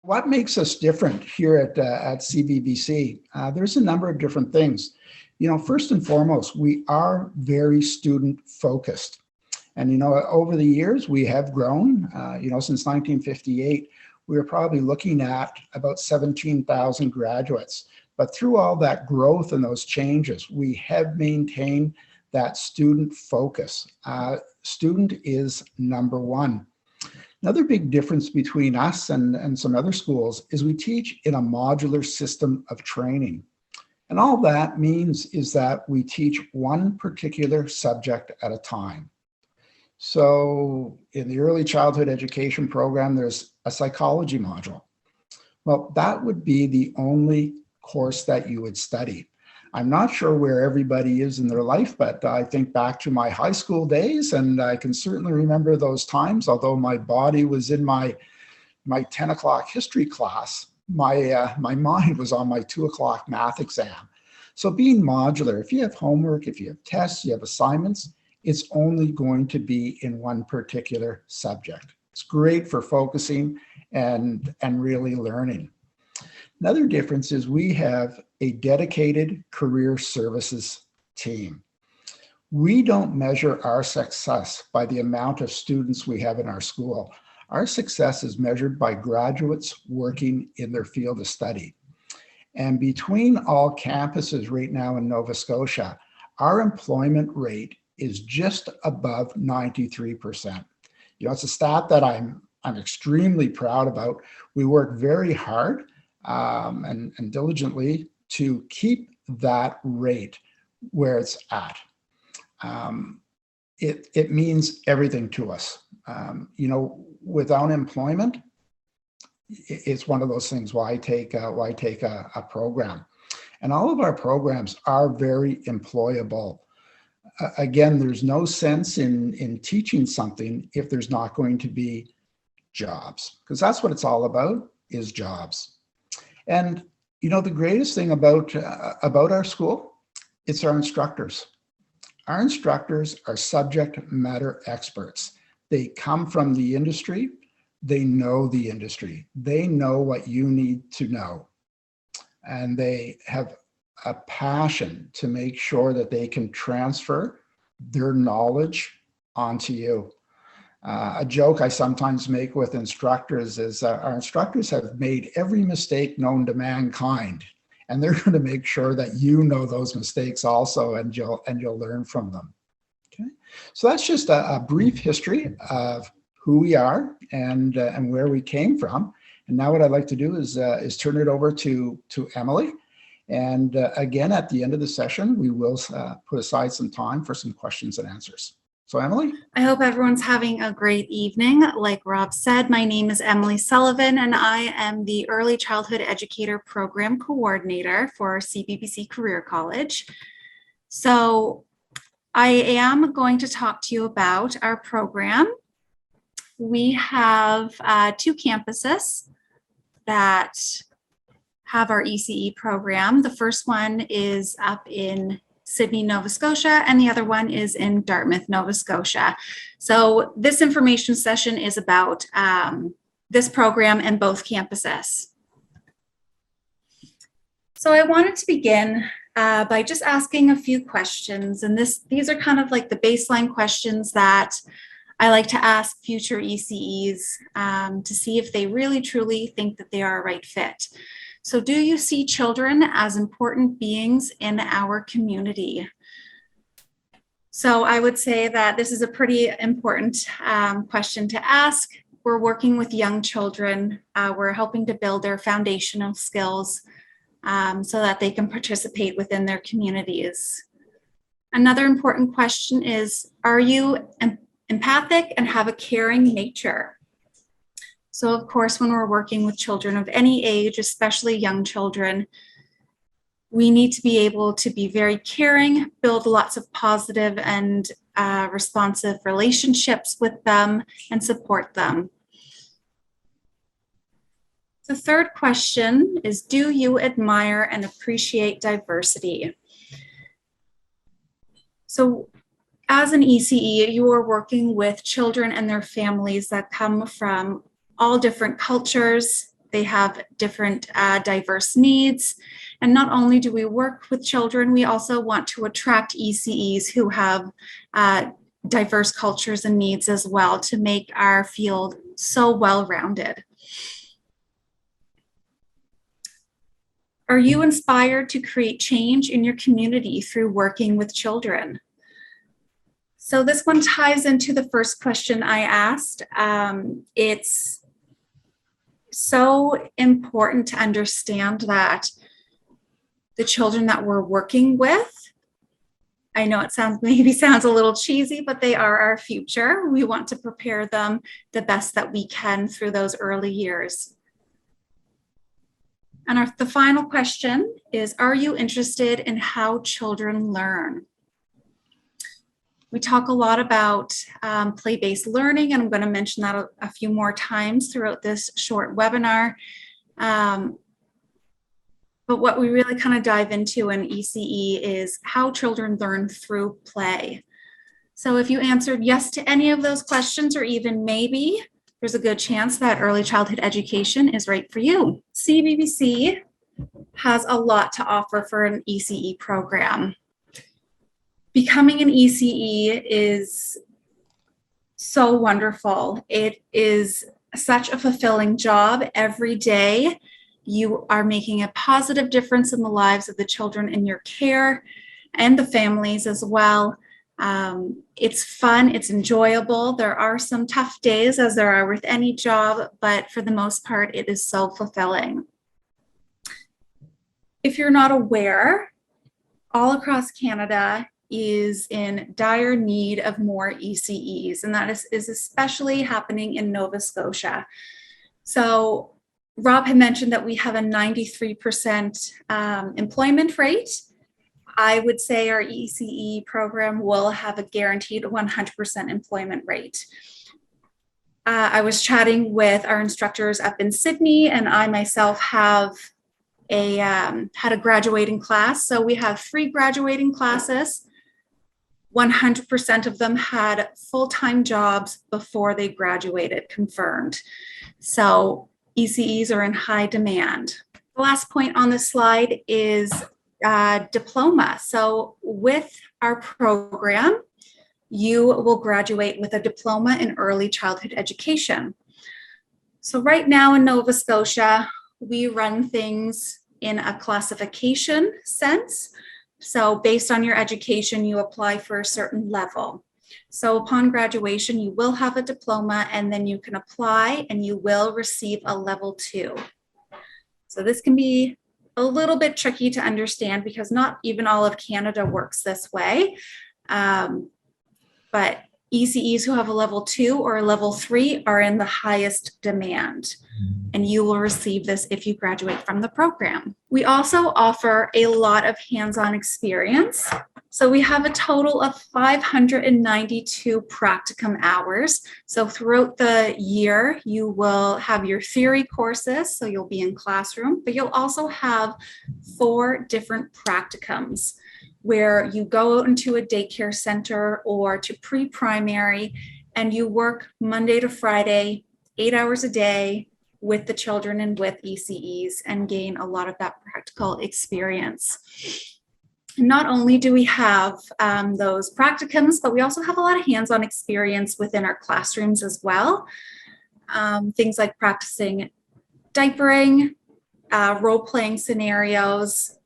What makes us different here at CBBC? There's a number of different things. First and foremost, we are very student focused. And, over the years, we have grown, since 1958, we were probably looking at about 17,000 graduates. But through all that growth and those changes, we have maintained that student focus. Student is number one. Another big difference between us and some other schools is we teach in a modular system of training. And all that means is that we teach one particular subject at a time. So in the early childhood education program, there's a psychology module. Well, that would be the only course that you would study. I'm not sure where everybody is in their life, but I think back to my high school days, and I can certainly remember those times, although my body was in my 10 o'clock history class, my mind was on my 2 o'clock math exam. So being modular, if you have homework, if you have tests, you have assignments, it's only going to be in one particular subject. It's great for focusing and really learning. Another difference is we have a dedicated career services team. We don't measure our success by the amount of students we have in our school. Our success is measured by graduates working in their field of study. And between all campuses right now in Nova Scotia, our employment rate is just above 93%. It's a stat that I'm extremely proud about. We work very hard and diligently to keep that rate where it's at. It means everything to us. Without employment, it's one of those things. Why take a program? And all of our programs are very employable. Again, there's no sense in teaching something if there's not going to be jobs, because that's what it's all about, is jobs. And the greatest thing about our school, it's our instructors. Our instructors are subject matter experts. They come from the industry. They know the industry. They know what you need to know. And they have a passion to make sure that they can transfer their knowledge onto you. A joke I sometimes make with instructors is our instructors have made every mistake known to mankind, and they're going to make sure that you know those mistakes also, and you'll learn from them. Okay, so that's just a brief history of who we are and where we came from. And now what I'd like to do is turn it over to Emily. And again, at the end of the session, we will put aside some time for some questions and answers. So Emily? I hope everyone's having a great evening. Like Rob said, my name is Emily Sullivan, and I am the Early Childhood Educator Program Coordinator for CBBC Career College. So I am going to talk to you about our program. We have 2 campuses that have our ECE program. The first one is up in Sydney, Nova Scotia, and the other one is in Dartmouth, Nova Scotia. So this information session is about this program and both campuses. So I wanted to begin by just asking a few questions, and these are kind of like the baseline questions that I like to ask future ECEs to see if they really truly think that they are a right fit. So do you see children as important beings in our community? So I would say that this is a pretty important question to ask. We're working with young children. We're helping to build their foundational skills so that they can participate within their communities. Another important question is, are you empathic and have a caring nature? So of course, when we're working with children of any age, especially young children, we need to be able to be very caring, build lots of positive and responsive relationships with them, and support them. The third question is, do you admire and appreciate diversity? So as an ECE, you are working with children and their families that come from all different cultures, They have different diverse needs. And not only do we work with children, we also want to attract ECEs who have diverse cultures and needs as well to make our field so well-rounded. Are you inspired to create change in your community through working with children? So this one ties into the first question I asked. It's so important to understand that the children that we're working with, I know it maybe sounds a little cheesy, but they are our future. We want to prepare them the best that we can through those early years. And the final question is, are you interested in how children learn? We talk a lot about play-based learning, and I'm going to mention that a few more times throughout this short webinar. But what we really kind of dive into in ECE is how children learn through play. So if you answered yes to any of those questions, or even maybe, there's a good chance that early childhood education is right for you. CBBC has a lot to offer for an ECE program. Becoming an ECE is so wonderful. It is such a fulfilling job every day. You are making a positive difference in the lives of the children in your care and the families as well. It's fun, it's enjoyable. There are some tough days, as there are with any job, but for the most part, it is so fulfilling. If you're not aware, all across Canada is in dire need of more ECEs, and that is especially happening in Nova Scotia. So Rob had mentioned that we have a 93% employment rate. I would say our ECE program will have a guaranteed 100% employment rate. I was chatting with our instructors up in Sydney, and I myself have had a graduating class. So we have 3 graduating classes. 100% of them had full-time jobs before they graduated, confirmed. So ECEs are in high demand. The last point on this slide is diploma. So with our program, you will graduate with a diploma in early childhood education. So right now in Nova Scotia, we run things in a classification sense. So based on your education, you apply for a certain level. So upon graduation, you will have a diploma, and then you can apply and you will receive a level 2. So this can be a little bit tricky to understand because not even all of Canada works this way. But ECEs who have a level 2 or a level 3 are in the highest demand, and you will receive this if you graduate from the program. We also offer a lot of hands-on experience. So we have a total of 592 practicum hours. So throughout the year, you will have your theory courses, so you'll be in classroom, but you'll also have 4 different practicums where you go out into a daycare center or to pre-primary, and you work Monday to Friday, 8 hours a day with the children and with ECEs, and gain a lot of that practical experience. Not only do we have those practicums, but we also have a lot of hands-on experience within our classrooms as well. Things like practicing diapering, role-playing scenarios,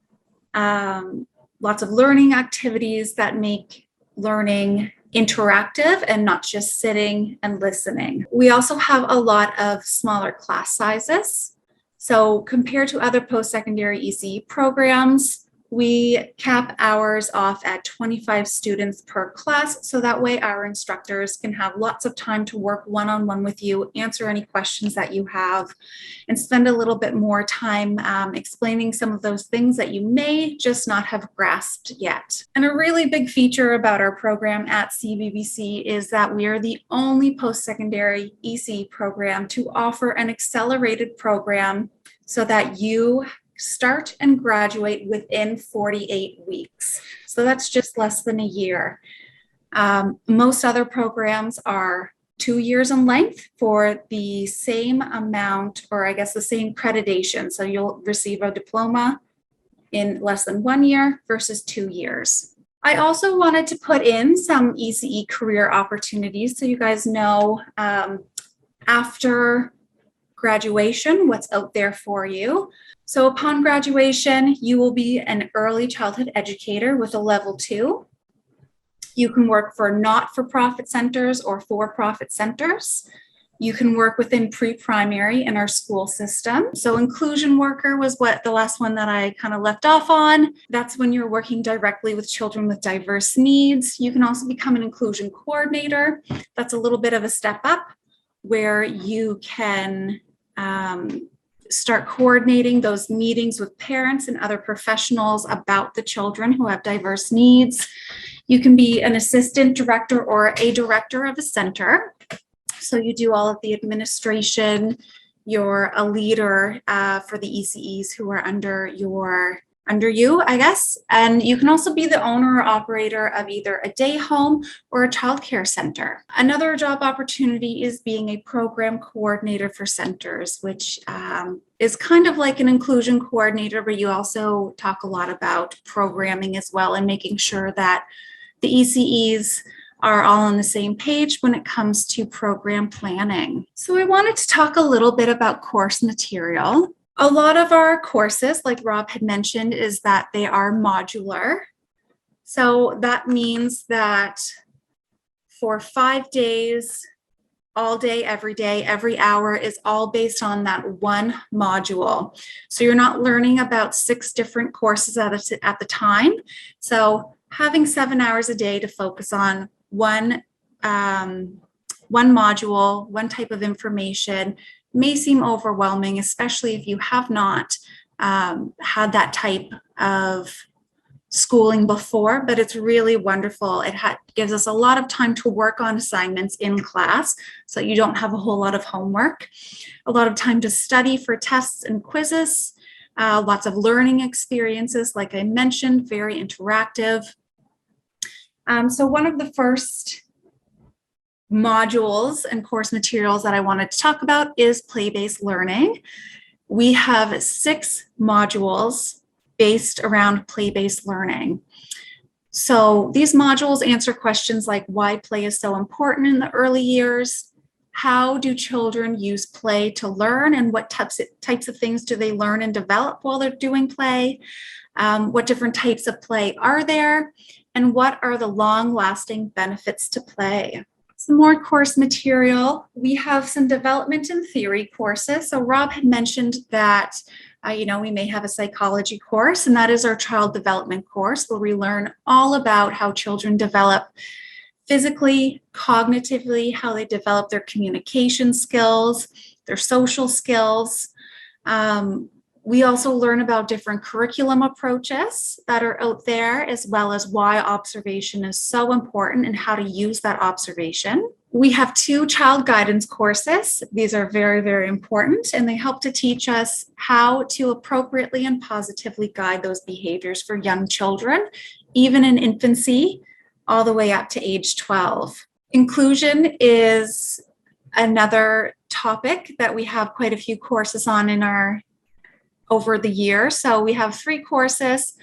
lots of learning activities that make learning interactive and not just sitting and listening. We also have a lot of smaller class sizes. So compared to other post-secondary ECE programs, we cap hours off at 25 students per class, so that way our instructors can have lots of time to work one-on-one with you, answer any questions that you have, and spend a little bit more time explaining some of those things that you may just not have grasped yet. And a really big feature about our program at CBBC is that we are the only post-secondary ECE program to offer an accelerated program so that you start and graduate within 48 weeks. So that's just less than a year. Most other programs are 2 years in length for the same amount, or I guess the same accreditation. So you'll receive a diploma in less than 1 year versus 2 years. I also wanted to put in some ECE career opportunities so you guys know after graduation what's out there for you. So upon graduation, you will be an early childhood educator with a level 2. You can work for not-for-profit centers or for-profit centers. You can work within pre-primary in our school system. So inclusion worker was what the last one that I kind of left off on. That's when you're working directly with children with diverse needs. You can also become an inclusion coordinator. That's a little bit of a step up where you can start coordinating those meetings with parents and other professionals about the children who have diverse needs. You can be an assistant director or a director of a center. So you do all of the administration. You're a leader for the ECEs who are under you, I guess. And you can also be the owner or operator of either a day home or a childcare center. Another job opportunity is being a program coordinator for centers, which is kind of like an inclusion coordinator, but you also talk a lot about programming as well and making sure that the ECEs are all on the same page when it comes to program planning. So I wanted to talk a little bit about course material. A lot of our courses, like Rob had mentioned, is that they are modular. So that means that for 5 days, all day, every hour is all based on that one module. So you're not learning about 6 different courses at the time. So having 7 hours a day to focus on one module, one type of information may seem overwhelming, especially if you have not had that type of schooling before, but it's really wonderful. It gives us a lot of time to work on assignments in class, so you don't have a whole lot of homework, a lot of time to study for tests and quizzes, lots of learning experiences, like I mentioned, very interactive. So one of the first modules and course materials that I wanted to talk about is play-based learning. We have 6 modules based around play-based learning. So these modules answer questions like why play is so important in the early years, how do children use play to learn, and what types of things do they learn and develop while they're doing play, what different types of play are there, and what are the long-lasting benefits to play. Some more course material. We have some development and theory courses. So Rob had mentioned that we may have a psychology course, and that is our child development course, where we learn all about how children develop physically, cognitively, how they develop their communication skills, their social skills. We also learn about different curriculum approaches that are out there, as well as why observation is so important and how to use that observation. We have 2 child guidance courses. These are very, very important, and they help to teach us how to appropriately and positively guide those behaviors for young children, even in infancy, all the way up to age 12. Inclusion is another topic that we have quite a few courses on over the year. So we have 3 courses.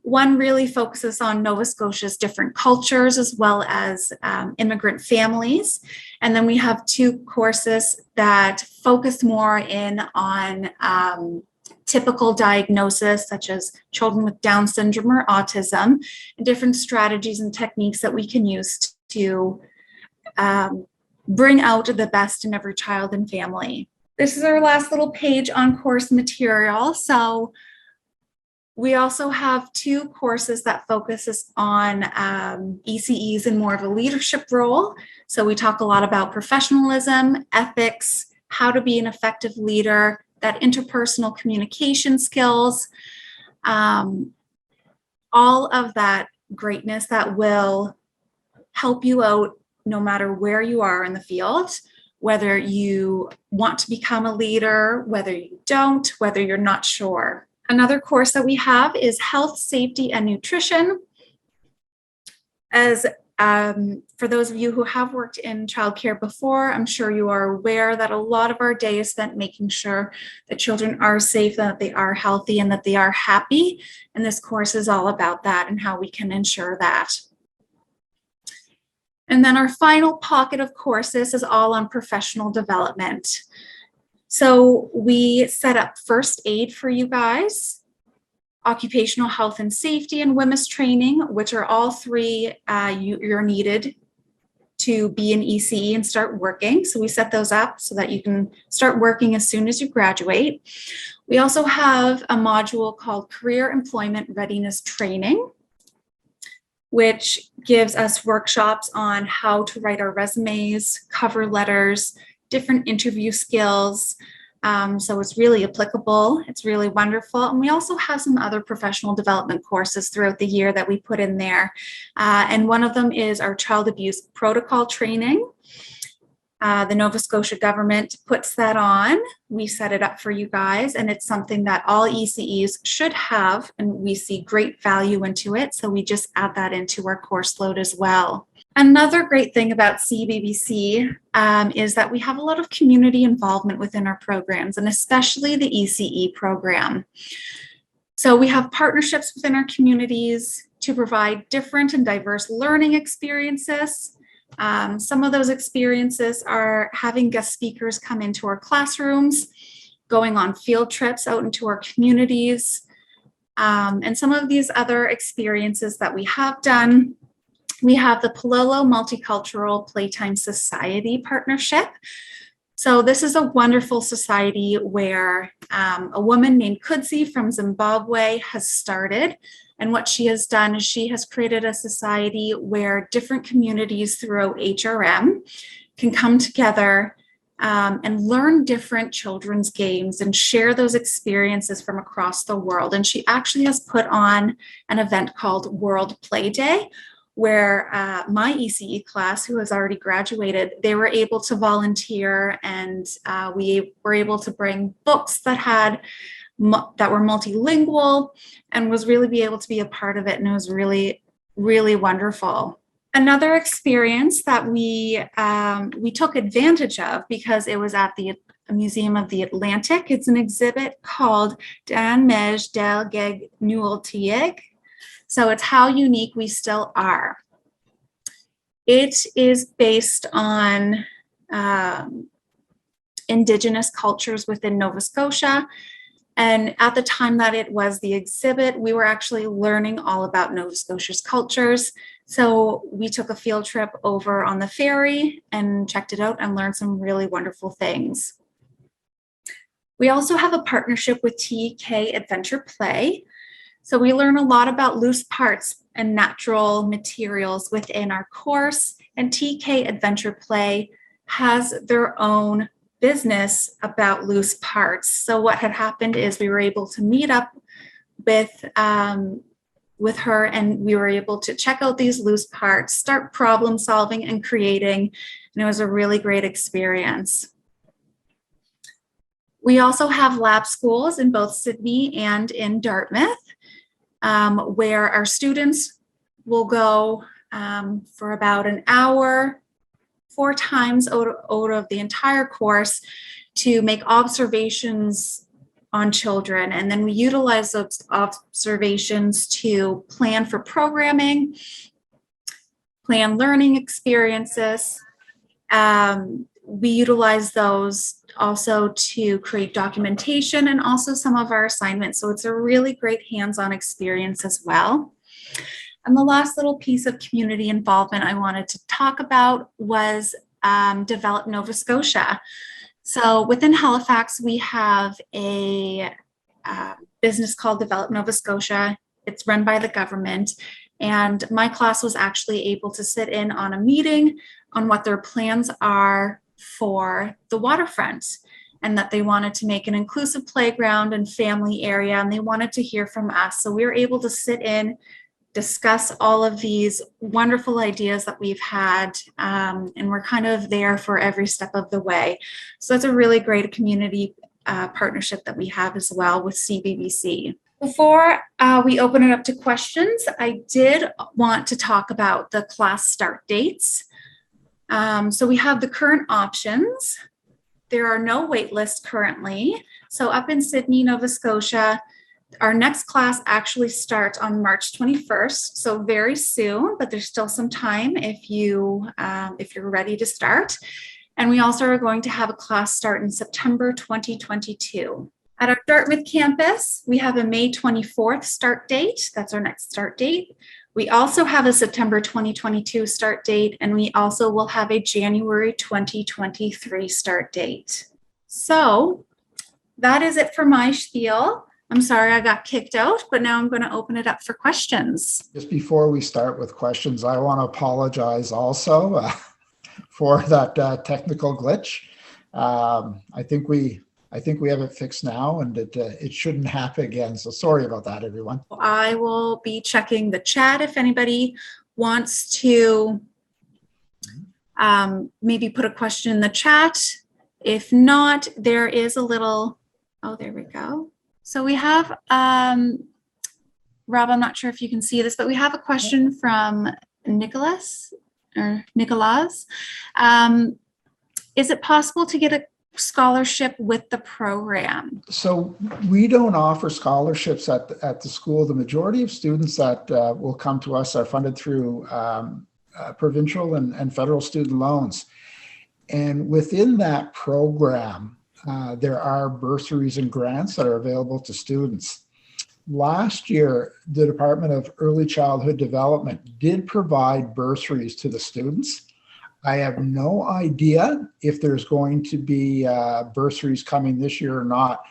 One really focuses on Nova Scotia's different cultures as well as immigrant families. And then we have 2 courses that focus more in on typical diagnosis, such as children with Down syndrome or autism, and different strategies and techniques that we can use to bring out the best in every child and family. This is our last little page on course material. So we also have 2 courses that focuses on ECEs in more of a leadership role. So we talk a lot about professionalism, ethics, how to be an effective leader, that interpersonal communication skills, all of that greatness that will help you out no matter where you are in the field, whether you want to become a leader, whether you don't, whether you're not sure. Another course that we have is health, safety, and nutrition. As For those of you who have worked in childcare before, I'm sure you are aware that a lot of our day is spent making sure that children are safe, that they are healthy, and that they are happy. And this course is all about that and how we can ensure that. And then our final pocket of courses is all on professional development. So we set up first aid for you guys, occupational health and safety, and women's training, which are all three you're needed to be an ECE and start working. So we set those up so that you can start working as soon as you graduate. We also have a module called Career Employment Readiness Training, which gives us workshops on how to write our resumes, cover letters, different interview skills. So it's really applicable. It's really wonderful. And we also have some other professional development courses throughout the year that we put in there. And one of them is our child abuse protocol training. The Nova Scotia government puts that on. We set it up for you guys, and it's something that all ECEs should have, and we see great value into it. So we just add that into our course load as well. Another great thing about CBBC is that we have a lot of community involvement within our programs, and especially the ECE program. So we have partnerships within our communities to provide different and diverse learning experiences. Some of those experiences are having guest speakers come into our classrooms, going on field trips out into our communities, and some of these other experiences that we have done. We have the Palolo Multicultural Playtime Society partnership. So this is a wonderful society where a woman named Kudzi from Zimbabwe has started. And what she has done is she has created a society where different communities throughout HRM can come together and learn different children's games and share those experiences from across the world. And she actually has put on an event called World Play Day, where my ECE class, who has already graduated, they were able to volunteer, and we were able to bring books that were multilingual and was really be able to be a part of it. And it was really, really wonderful. Another experience that we took advantage of because it was at the Museum of the Atlantic. It's an exhibit called unmatched Nuultieg. So it's how unique we still are. It is based on Indigenous cultures within Nova Scotia. And at the time that it was the exhibit, we were actually learning all about Nova Scotia's cultures. So we took a field trip over on the ferry and checked it out and learned some really wonderful things. We also have a partnership with TK Adventure Play. So we learn a lot about loose parts and natural materials within our course, and TK Adventure Play has their own business about loose parts. So what had happened is we were able to meet up with her, and we were able to check out these loose parts, start problem solving and creating, and it was a really great experience. We also have lab schools in both Sydney and in Dartmouth, where our students will go for about an hour, 4 times out of the entire course to make observations on children. And then we utilize those observations to plan for programming, plan learning experiences. We utilize those also to create documentation and also some of our assignments. So it's a really great hands-on experience as well. And the last little piece of community involvement I wanted to talk about was Develop Nova Scotia. So within Halifax, we have a business called Develop Nova Scotia. It's run by the government. And my class was actually able to sit in on a meeting on what their plans are for the waterfront, and that they wanted to make an inclusive playground and family area, and they wanted to hear from us. So we were able to sit in, discuss all of these wonderful ideas that we've had, and we're kind of there for every step of the way. So that's a really great community partnership that we have as well with CBBC. Before we open it up to questions, I did want to talk about the class start dates. So we have the current options. There are no wait lists currently. So up in Sydney, Nova Scotia, our next class actually starts on March 21st, so very soon, but there's still some time if you're ready to start. And we also are going to have a class start in September 2022. At our Dartmouth campus, we have a May 24th start date. That's our next start date. We also have a September 2022 start date, and we also will have a January 2023 start date. So that is it for my spiel. I'm sorry I got kicked out, but now I'm going to open it up for questions. Just before we start with questions, I want to apologize also for that technical glitch. I think we have it fixed now, and it shouldn't happen again. So sorry about that, everyone. I will be checking the chat if anybody wants to maybe put a question in the chat. If not, there is a little, oh, there we go. So we have, Rob, I'm not sure if you can see this, but we have a question from Nicholas. Is it possible to get a scholarship with the program? So we don't offer scholarships at the school. The majority of students that will come to us are funded through provincial and federal student loans. And within that program, there are bursaries and grants that are available to students. Last year, the Department of Early Childhood Development did provide bursaries to the students. I have no idea if there's going to be bursaries coming this year or not.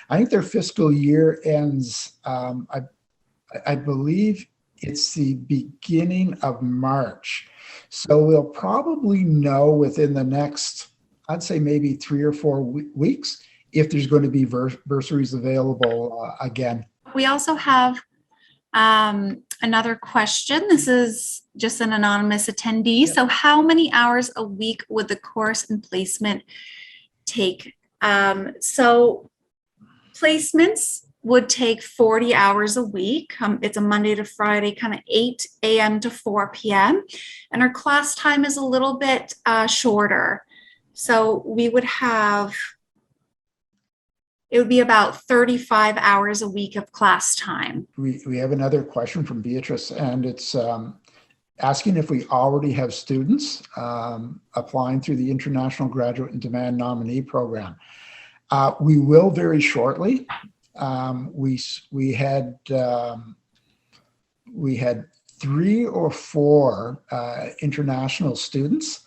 I think their fiscal year ends, I believe it's the beginning of March. So we'll probably know within the next, I'd say maybe 3 or 4 weeks, if there's going to be bursaries available again. We also have another question. This is just an anonymous attendee. So how many hours a week would the course and placement take? So placements would take 40 hours a week. It's a Monday to Friday, kind of 8 a.m. to 4 p.m. And our class time is a little bit shorter. So we would have, it would be about 35 hours a week of class time. We have another question from Beatrice, and it's asking if we already have students applying through the International Graduate in Demand Nominee Program. We will very shortly. We had 3 or 4 international students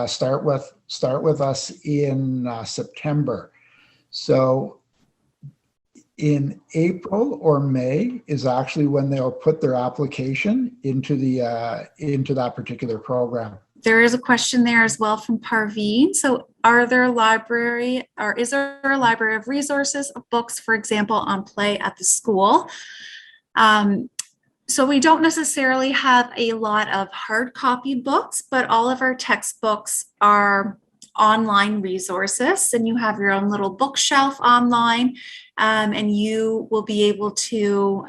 start with us in September. So in April or May is actually when they'll put their application into that particular program. There is a question there as well from Parveen. So is there a library of resources, of books, for example, on play at the school? So we don't necessarily have a lot of hard copy books, but all of our textbooks are online resources, and you have your own little bookshelf online, and you will be able to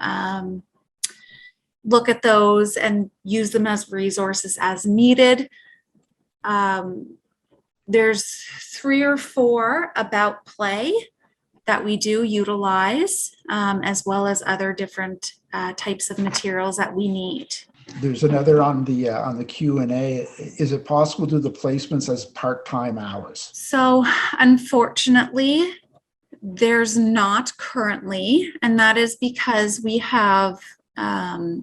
look at those and use them as resources as needed. There's 3 or 4 about play that we do utilize, as well as other different types of materials that we need. There's another on the Q&A. Is it possible to do the placements as part-time hours? So unfortunately, there's not currently, and that is because we have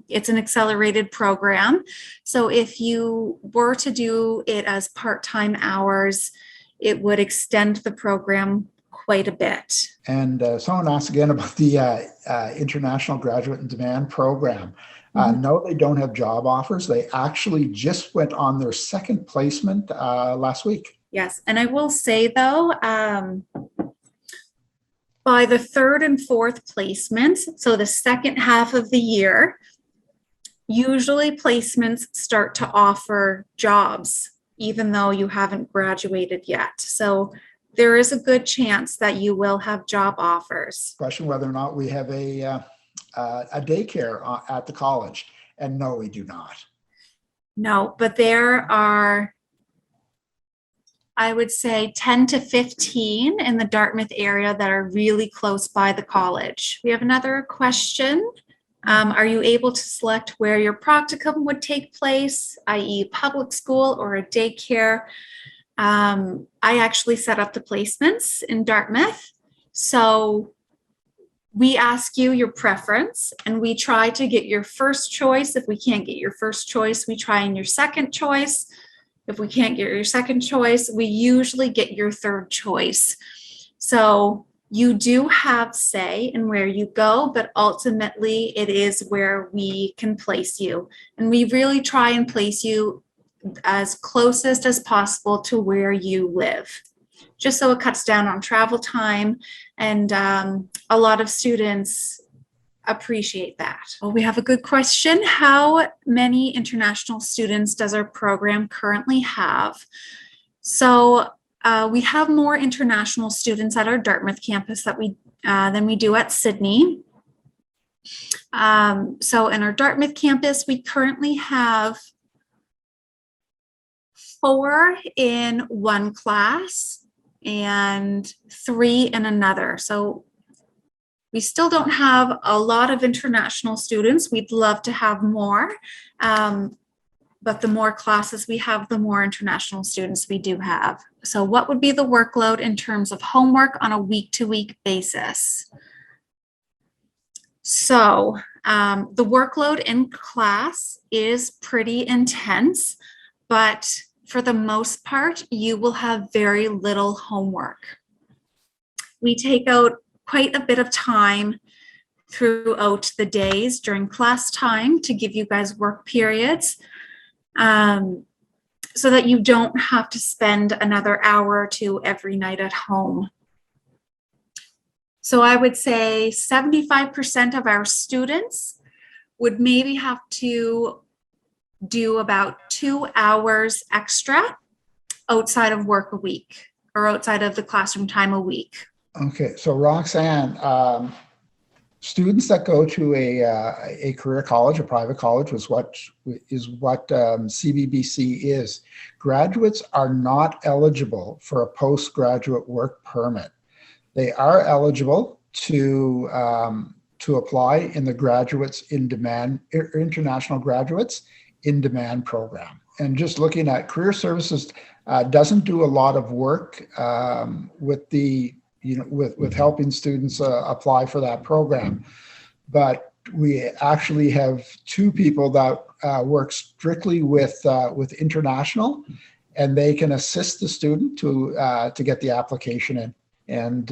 it's an accelerated program. So if you were to do it as part-time hours, it would extend the program quite a bit. And someone asked again about the International Graduate in Demand Program. No, they don't have job offers. They actually just went on their second placement last week. Yes, and I will say though, by the 3rd and 4th placements, so the second half of the year, usually placements start to offer jobs, even though you haven't graduated yet. So there is a good chance that you will have job offers. Question whether or not we have a daycare at the college? And no, we do not. No, but there are, I would say, 10 to 15 in the Dartmouth area that are really close by the college. We have another question. Are you able to select where your practicum would take place, i.e. public school or a daycare? I actually set up the placements in Dartmouth. So we ask you your preference and we try to get your first choice. If we can't get your first choice, we try in your second choice. If we can't get your second choice, we usually get your third choice. So you do have say in where you go, but ultimately it is where we can place you. And we really try and place you as closest as possible to where you live, just so it cuts down on travel time. And a lot of students appreciate that. Well, we have a good question. How many international students does our program currently have? So we have more international students at our Dartmouth campus than we do at Sydney. So in our Dartmouth campus, we currently have 4 in one class and 3 in another. So we still don't have a lot of international students. We'd love to have more, but the more classes we have, the more international students we do have. So what would be the workload in terms of homework on a week-to-week basis? So the workload in class is pretty intense, but for the most part, you will have very little homework. We take out quite a bit of time throughout the days during class time to give you guys work periods, so that you don't have to spend another hour or 2 every night at home. So I would say 75% of our students would maybe have to do about 2 hours extra outside of work a week, or outside of the classroom time a week. Okay, so Roxanne, students that go to a career college, a private college, is what CBBC is. Graduates are not eligible for a postgraduate work permit. They are eligible to apply in the Graduates in Demand, International Graduates in Demand program. And just looking at career services, doesn't do a lot of work with helping students apply for that program. But we actually have 2 people that work strictly with international, and they can assist the student to get the application in. And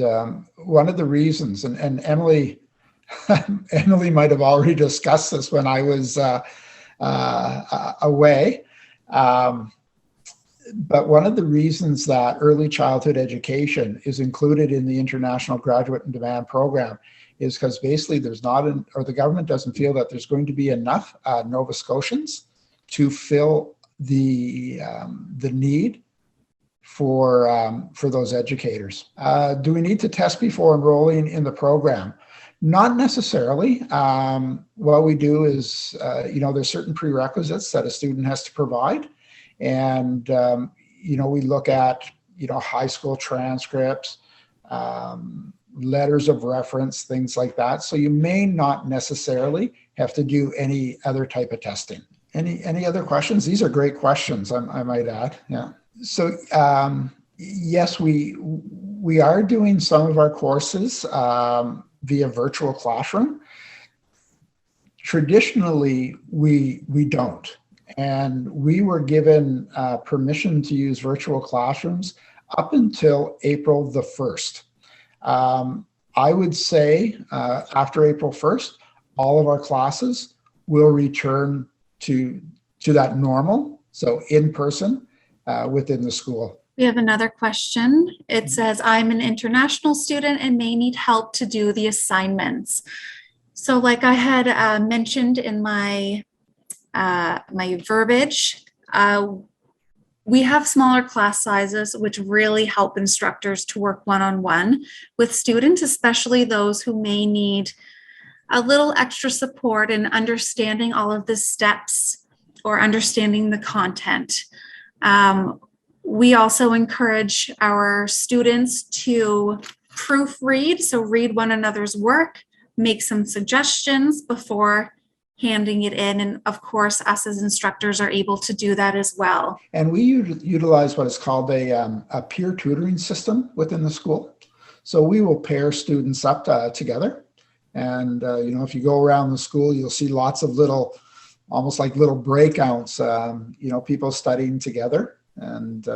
one of the reasons, and Emily, Emily might have already discussed this when I was away, but one of the reasons that early childhood education is included in the International Graduate in Demand program is because basically there's not, or the government doesn't feel that there's going to be enough Nova Scotians to fill the need for those educators. Do we need to test before enrolling in the program? Not necessarily. What we do is, there's certain prerequisites that a student has to provide. And, we look at, high school transcripts, letters of reference, things like that. So you may not necessarily have to do any other type of testing. Any other questions? These are great questions, I might add. Yeah. So, yes, we are doing some of our courses via virtual classroom. Traditionally, we don't. And we were given permission to use virtual classrooms up until April the 1st. I would say after April 1st, all of our classes will return to that normal, so in person within the school. We have another question. It says, I'm an international student and may need help to do the assignments. So like I had mentioned in my verbiage, we have smaller class sizes, which really help instructors to work one-on-one with students, especially those who may need a little extra support in understanding all of the steps or understanding the content. We also encourage our students to proofread, so read one another's work, make some suggestions before handing it in. And of course, us as instructors are able to do that as well. And we utilize what is called a peer tutoring system within the school. So we will pair students up together. And, if you go around the school, you'll see lots of almost like little breakouts, people studying together. And,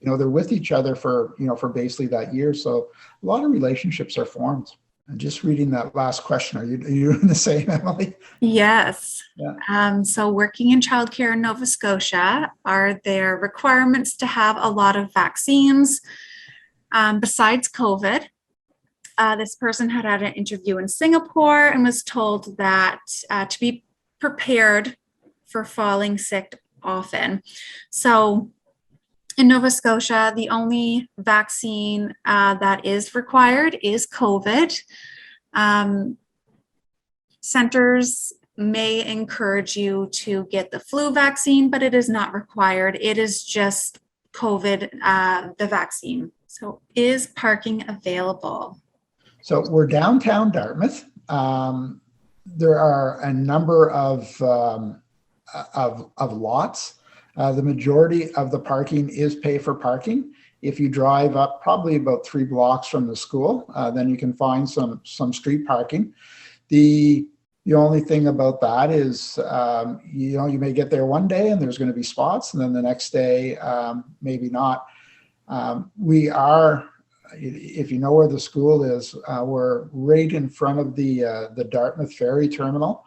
they're with each other for basically that year. So a lot of relationships are formed. And just reading that last question, are you doing the same, Emily? Yes. Yeah. So working in childcare in Nova Scotia, are there requirements to have a lot of vaccines besides COVID? This person had an interview in Singapore and was told that to be prepared for falling sick often. So in Nova Scotia, the only vaccine that is required is COVID. Centers may encourage you to get the flu vaccine, but it is not required. It is just COVID, the vaccine. So is parking available? So we're downtown Dartmouth. There are a number of lots. The majority of the parking is pay for parking. If you drive up probably about 3 blocks from the school, then you can find some street parking. The only thing about that is, you may get there one day and there's going to be spots, and then the next day, maybe not. We are, if you know where the school is, we're right in front of the Dartmouth ferry terminal.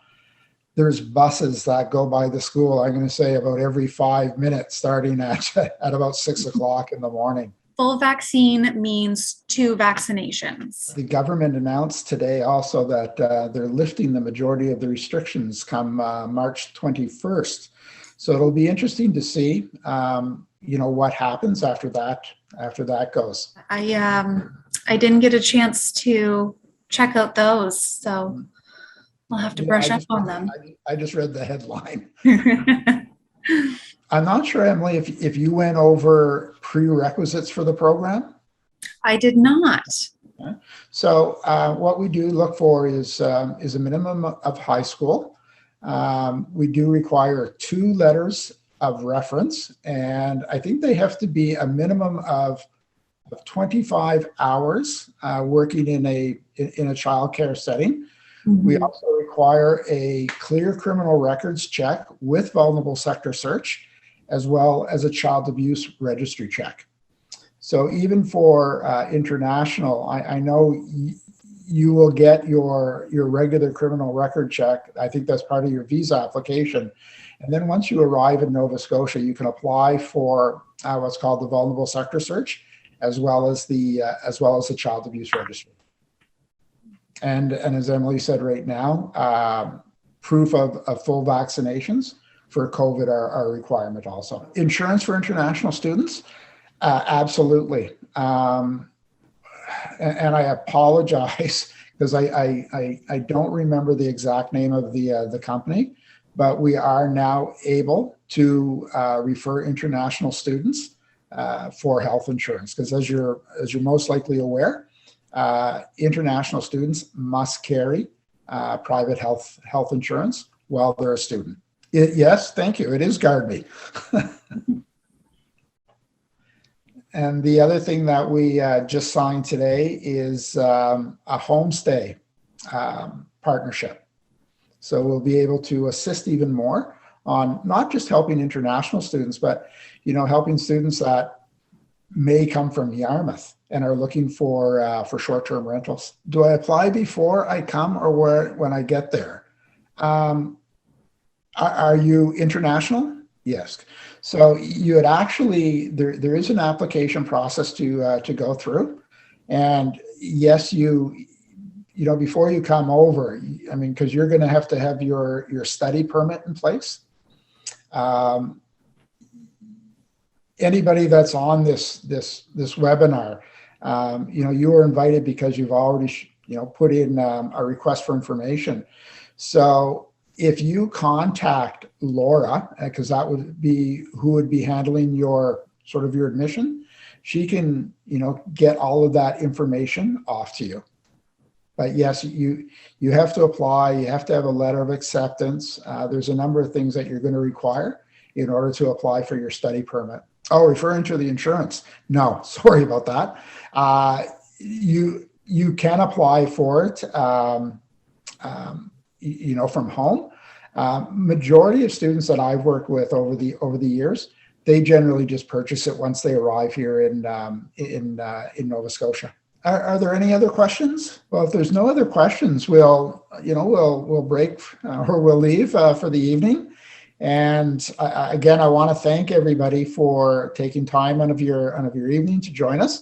There's buses that go by the school, I'm going to say about every 5 minutes, starting at about 6 o'clock in the morning. Full vaccine means 2 vaccinations. The government announced today also that they're lifting the majority of the restrictions come March 21st. So it'll be interesting to see, what happens after that goes. I didn't get a chance to check out those, so I'll have to brush up on them. I just read the headline. I'm not sure, Emily, if you went over prerequisites for the program. I did not. Okay. So what we do look for is a minimum of high school. We do require 2 letters of reference, and I think they have to be a minimum of 25 hours working in a childcare setting. Mm-hmm. We also require a clear criminal records check with vulnerable sector search, as well as a child abuse registry check. So even for international, I know you will get your regular criminal record check. I think that's part of your visa application. And then once you arrive in Nova Scotia, you can apply for what's called the vulnerable sector search, as well as the child abuse registry. And as Emily said right now, proof of full vaccinations for COVID are a requirement also. Insurance for international students, absolutely. And I apologize because I don't remember the exact name of the company, but we are now able to refer international students for health insurance, because as you're most likely aware, international students must carry private health insurance while they're a student. Yes, thank you. It is Gardney. And the other thing that we just signed today is a homestay partnership. So we'll be able to assist even more on not just helping international students, but helping students that may come from Yarmouth and are looking for short-term rentals. Do I apply before I come or when I get there? Are you international? Yes. So you would actually, there is an application process to go through. And yes, before you come over, because you're going to have your study permit in place. Anybody that's on this webinar, you are invited because you've already put in a request for information. So if you contact Laura, because that would be who would be handling your admission, she can, get all of that information off to you. But yes, you have to apply. You have to have a letter of acceptance. There's a number of things that you're going to require in order to apply for your study permit. Oh, referring to the insurance. No, sorry about that. You can apply for it, from home. Majority of students that I've worked with over the years, they generally just purchase it once they arrive here in Nova Scotia. Are there any other questions? Well, if there's no other questions, we'll break or we'll leave for the evening. And again, I want to thank everybody for taking time out of your evening to join us.